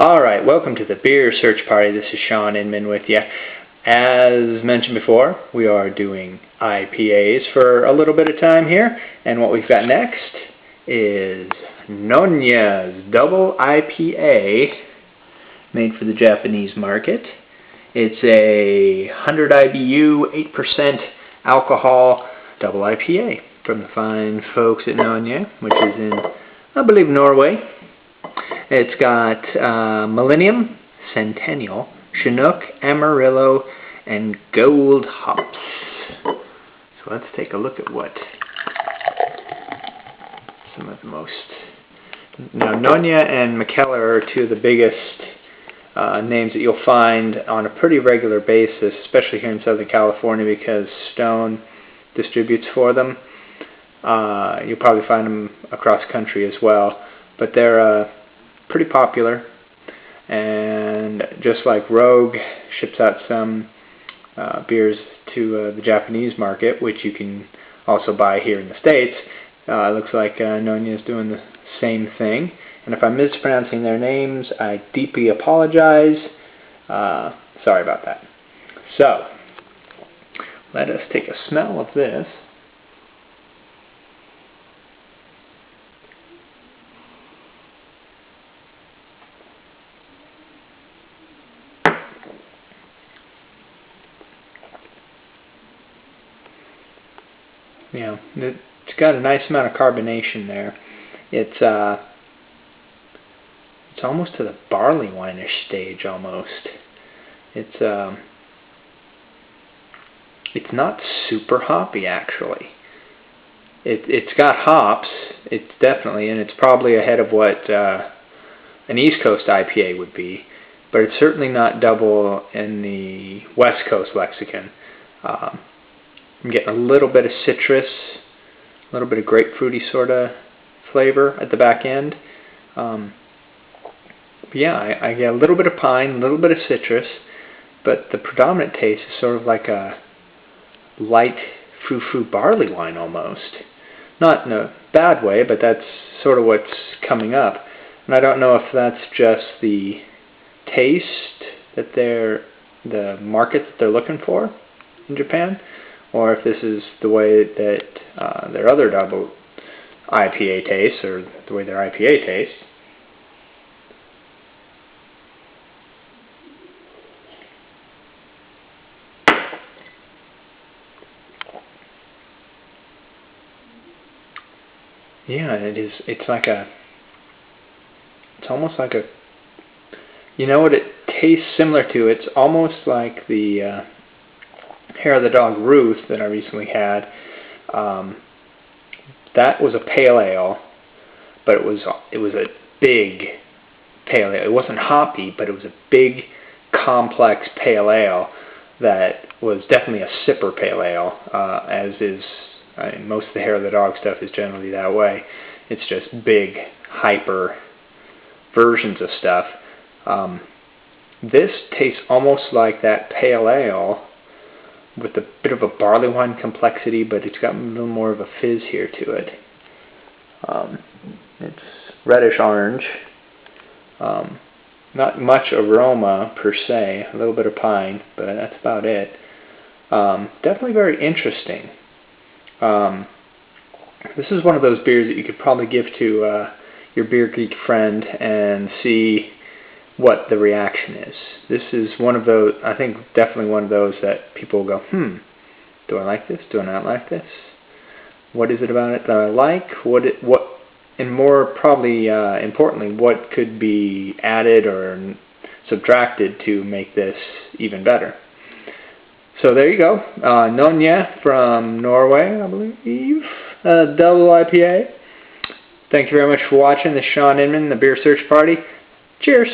Alright, welcome to the Beer Search Party. This is Sean Inman with you. As mentioned before, we are doing IPAs for a little bit of time here, and what we've got next is Nogne Dubbel IPA, made for the Japanese market. It's a 100 IBU, 8% alcohol double IPA from the fine folks at Nogne, which is in, I believe, Norway. It's got Millennium, Centennial, Chinook, Amarillo, and Gold hops. So let's take a look at what some of the most... Now, Nogne and McKellar are two of the biggest names that you'll find on a pretty regular basis, especially here in Southern California, because Stone distributes for them. You'll probably find them across country as well, but they're pretty popular, and just like Rogue ships out some beers to the Japanese market, which you can also buy here in the States, it looks like Nogne is doing the same thing. And if I'm mispronouncing their names, I deeply apologize. Sorry about that. So, let us take a smell of this. Yeah, it's got a nice amount of carbonation there. It's almost to the barley wine-ish stage almost. It's not super hoppy actually. It's got hops. It's definitely, and it's probably ahead of what an East Coast IPA would be, but it's certainly not double in the West Coast lexicon. I'm getting a little bit of citrus, a little bit of grapefruity sort of flavor at the back end. But yeah, I get a little bit of pine, a little bit of citrus, but the predominant taste is sort of like a light frou-frou barley wine almost. Not in a bad way, but that's sort of what's coming up. And I don't know if that's just the taste that the market that they're looking for in Japan, or if this is the way that their other double IPA tastes, or the way their IPA tastes. Yeah, it is. It's like a... It's almost like a... You know what it tastes similar to? It's almost like the... Hair of the Dog Ruth that I recently had. That was a pale ale, but it was a big pale ale. It wasn't hoppy, but it was a big, complex pale ale that was definitely a sipper pale ale, as is most of the Hair of the Dog stuff is generally that way. It's just big, hyper versions of stuff. This tastes almost like that pale ale, with a bit of a barley wine complexity, but it's got a little more of a fizz here to it. It's reddish orange. Not much aroma per se, a little bit of pine, but that's about it. Definitely very interesting. This is one of those beers that you could probably give to your beer geek friend and see what the reaction is. This is one of those, I think definitely one of those that people will go, do I like this? Do I not like this? What is it about it that I like? And more probably importantly, what could be added or subtracted to make this even better? So there you go. Nogne from Norway, I believe. Double IPA. Thank you very much for watching. This is Sean Inman, the Beer Search Party. Cheers!